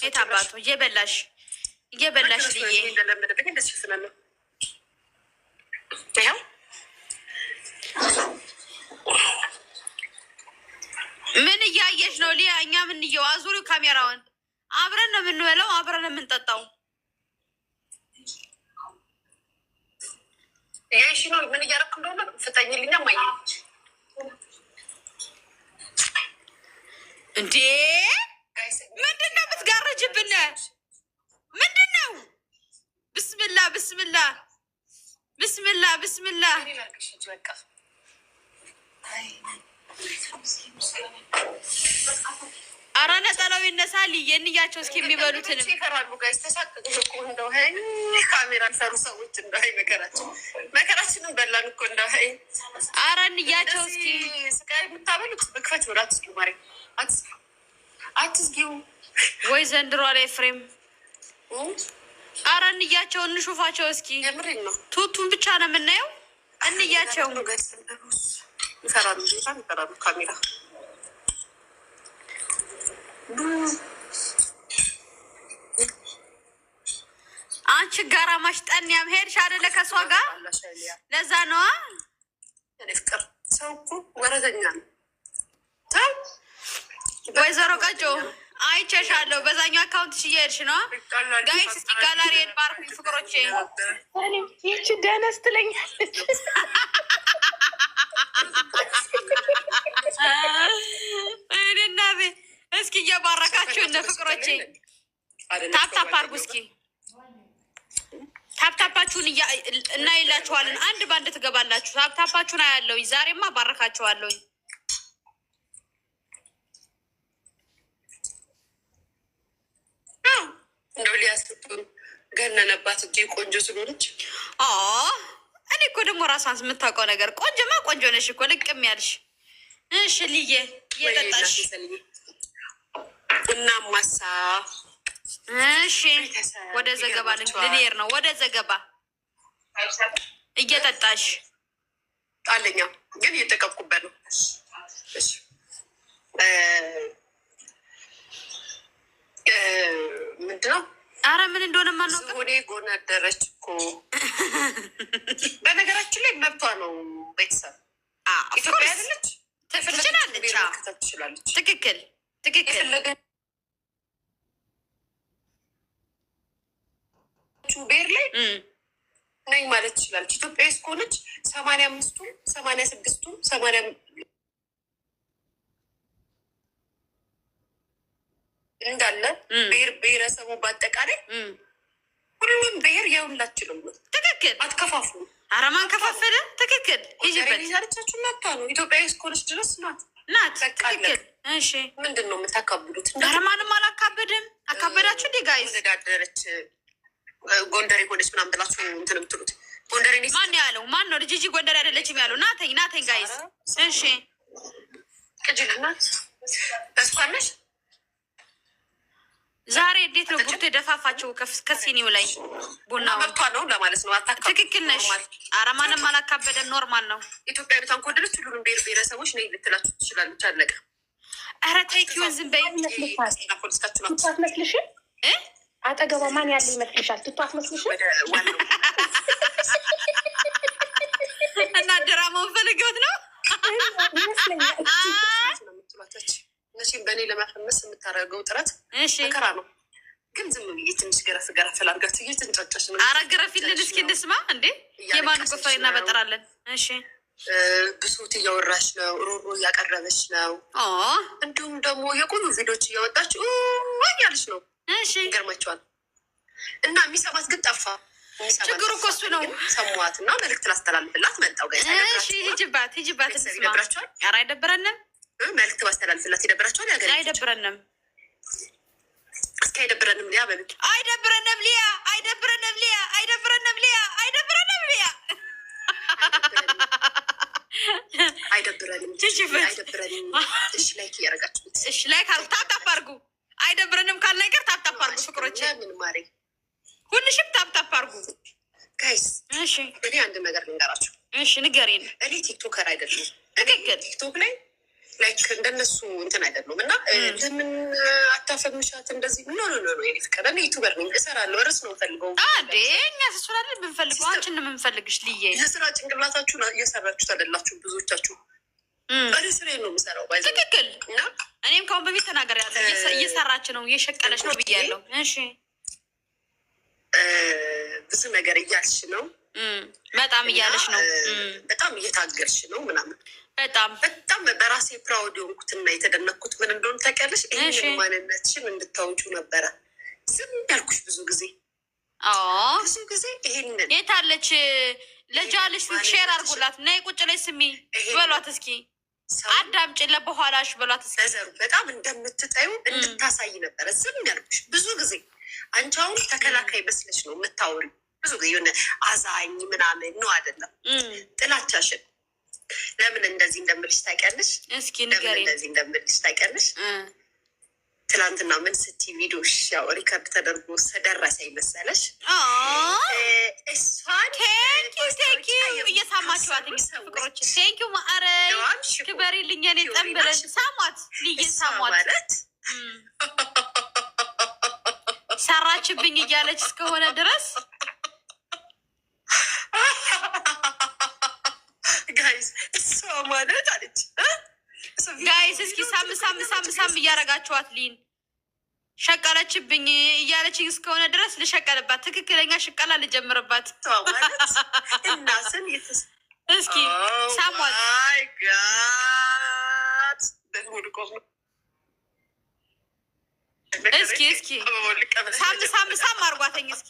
የት አባቱ እየበላሽ ልዬ ምን እያየሽ ነው ሊያ? እኛ ምንየው? አዙሪው ካሜራውን። አብረን ነው የምንበላው፣ አብረን ነው የምንጠጣው። ይሽ ነው ምን እያደረክ እንደሆነ ፍጠኝልኛ። ማየ እንዴ ምንድን ነው የምትጋረጅብን? ምንድን ነው? ብስምላ ብስምላ ብስምላ ብስምላ። አረ ነጠላው ይነሳል። የንያቸው እስኪ የሚበሉትንም ይፈራሉ። ጋይስ ተሳቀቁ እንደው ካሜራ ሰሩ ሰዎች እንደው መከራችንን በላን እኮ እንደው አረ እንያቸው እስኪ ስቃይ የምታበሉት በክፈት ወራ አትስጊው፣ ማሪ አትስጊው። ወይ ዘንድሮ ላይ ፍሬም አረ እንያቸው፣ እንሹፋቸው እስኪ። የምሬን ነው። ቱቱን ብቻ ነው የምናየው። እንያቸው ይፈራሉ፣ ይፈራሉ ካሜራ። አንቺ ጋራ ማሽጠንያም ሄድሽ አይደለ? ከሷ ጋር ለዛ ነዋ። ፍቅር ሰው እኮ ወረተኛ ነው። ወይዘሮ ቀጮ አይቼሻለሁ። በዛኛው አካውንትሽ እየሄድሽ ነው። ጋይስ እስኪ ጋላሪን ባርኩ ፍቅሮቼ። ይቺ ደነስ ትለኛለች። እኔና እስኪ እየባረካችሁ እነ ፍቅሮቼ ታፕታፕ አርጉ እስኪ። ታፕታፓችሁን እናይላችኋለን። አንድ ባንድ ትገባላችሁ። ታፕታፓችሁን አያለሁኝ። ዛሬማ ባረካችኋለሁኝ። እንደው ሊያስጡን ገነነባት እንጂ ቆንጆ ስለሆነች። እኔ እኮ ደግሞ ራሷን የምታውቀው ነገር ቆንጆማ ቆንጆ ነሽ እኮ ልቅም ያልሽ። እሺ ልዬ እየጠጣሽ እና ማሳ። እሺ ወደ ዘገባ ልንሄድ ነው። ወደ ዘገባ እየጠጣሽ ጣለኛ ግን እየጠቀምኩበት ነው። ምንድነው? አረ ምን እንደሆነ ማናውቅ ሆኔ ጎነደረች እኮ። በነገራችን ላይ መብቷ ነው። ቤተሰብ ኢትዮጵያ አይደለች፣ ትችላለች። ትክክል ትክክል። ብሔር ላይ ነኝ ማለት ትችላለች። ኢትዮጵያ እስከሆነች 85ቱም 86ቱም 80 እንዳለ ብሔር ብሔረሰቡ በአጠቃላይ ሁሉም ብሔር የሁላችንም ነው። ትክክል። አትከፋፍሉ። ኧረ ማን ከፋፈለ? ትክክል። ይጅበት ዛሬቻችሁ መብቷ ነው። ኢትዮጵያ እስከሆነች ድረስ ናት። ትክክል። እሺ ምንድን ነው የምታካብዱት? ኧረ ማንም አላካበድም። አካበዳችሁ እንዴ ጋይስ? ተዳደረች ጎንደሬ ሆነች ምናምን ብላችሁ እንትን የምትሉት ጎንደሬ ማን ያለው? ማን ነው? ልጅ ጎንደሬ አይደለችም ያለው? ናተኝ ጋይስ። እሺ ቅጅልናት ተስፋለሽ። ዛሬ እንዴት ነው ቡርቴ ደፋፋቸው ከሲኒው ላይ ቡና መብቷ ነው ለማለት ነው። ትክክል ነሽ። ኧረ ማንም አላካበደም። ኖርማል ነው። ኢትዮጵያ ቤቷን ከወደደች ሁሉንም ብሔር ብሔረሰቦች ነይ ልትላችሁ ትችላለች። አለቀ። ኧረ ተይ ኪውን ዝም በይ። አትመስልሽም? አጠገቧ ማን ያለ ይመስልሻል? ትቶ አትመስልሽም? እና ድራማውን ፈልገውት ነው መቼም በእኔ ለማፈመስ የምታደርገው ጥረት መከራ ነው። ግን ዝም ብዬ ትንሽ ገረፍ ገረፍ ላድርጋት እየተንጫጫሽ ነው። ኧረ ገረፊልን እስኪ እንስማ። እንዴ የማን ቁፋ እናበጠራለን። እሺ ብሶት እያወራች ነው። ሮሮ እያቀረበች ነው። እንዲሁም ደግሞ የቆዩ ቪዲዮች እያወጣች ያለች ነው። እሺ ይገርማቸዋል። እና የሚሰማት ግን ጠፋ። ችግሩ እኮ እሱ ነው። ሰሟት እና መልዕክት ላስተላልፍላት መጣው። ሂጅባት እንስማ። ኧረ አይደብረንም። መልዕክት ባስተላልፍላት ይደብራቸዋል። አይደብረንም። እስኪ አይደብረንም ሊያ በሉ። አይደብረንም ሊያ፣ አይደብረንም ሊያ፣ አይደብረንም ሊያ፣ አይደብረንም ሊያ፣ አይደብረንም፣ አይደብረንም። እሺ ላይክ እያደረጋችሁ እሺ ላይክ አርጉ፣ ታፕታፕ አርጉ። አይደብረንም ካል ነገር ታፕታፕ አርጉ ፍቅሮች። ምን ማሬ ሁልሽም ታፕታፕ አርጉ ጋይስ። እሺ እኔ አንድ ነገር ልንገራችሁ። እሺ ንገሪን። እኔ ቲክቶከር አይደለም። ትክክል። ቲክቶክ ላይ ላይክ እንደነሱ እንትን አይደሉም። እና ለምን አታፈምሻት እንደዚህ? ኖ የኔ ፍቅር እኔ ዩቱበር ነኝ፣ እሰራለሁ። ርዕስ ነው ፈልገው እኛ ስሱላለ የምንፈልገው አንቺን ነው የምንፈልግሽ። ልዬ የስራ ጭንቅላታችሁን እየሰራችሁት አይደላችሁ ብዙዎቻችሁ። ርዕስ ላይ ነው የምሰራው። ትክክል። እኔም ከአሁን በፊት ተናገር ያለ እየሰራች ነው እየሸቀለች ነው ብያለሁ። እሺ ብዙ ነገር እያልሽ ነው፣ በጣም እያለች ነው፣ በጣም እየታገልሽ ነው ምናምን። በጣም በራሴ ፕራውድ የሆንኩትና የተደነኩት ምን እንደሆነ ታውቂያለሽ? ይህን ማንነትሽን እንድታውጩ ነበረ ዝም ያልኩሽ ብዙ ጊዜ ይሄንን የታለች ለጃልሽ ሼር አድርጉላት። ነይ ቁጭ ላይ ስሚ በሏት እስኪ አዳምጪ ለበኋላሽ በሏት እስኪ። ዘሩ በጣም እንደምትጠዩ እንድታሳይ ነበረ ዝም ያልኩሽ ብዙ ጊዜ። አንቺ አሁን ተከላካይ መስለሽ ነው የምታወሪ ብዙ ጊዜ። የሆነ አዛኝ ምናምን ነው አይደለም። ጥላቻሽን ለምን እንደዚህ እንደምልሽ ታውቂያለሽ? እስኪ ንገሪኝ። እንደዚህ እንደምልሽ ታውቂያለሽ? ትላንትና ምን ስትይ ቪዲዮሽ ያው ሪከርድ ተደርጎ ደረሰኝ መሰለሽ? እሷን ቴንኪው እየሳማችኋት ፍቅሮች፣ ቴንኪው ማዕረግ ክበሪልኝ። እኔ ጠንበለሽ ሳሟት፣ ልዬ ሳሟት ማለት ሰራችብኝ እያለች እስከሆነ ድረስ ጋይስ እሷ ማለት አለች። ጋይስ እስኪ ሳም እያረጋችኋት ሊን ሸቀለችብኝ እያለች እስከሆነ ድረስ ልሸቀልባት፣ ትክክለኛ ሽቀላ ልጀምርባት ማለት እናስን እስኪ ሳሟት። እስኪ ሳም አርጓተኝ እስኪ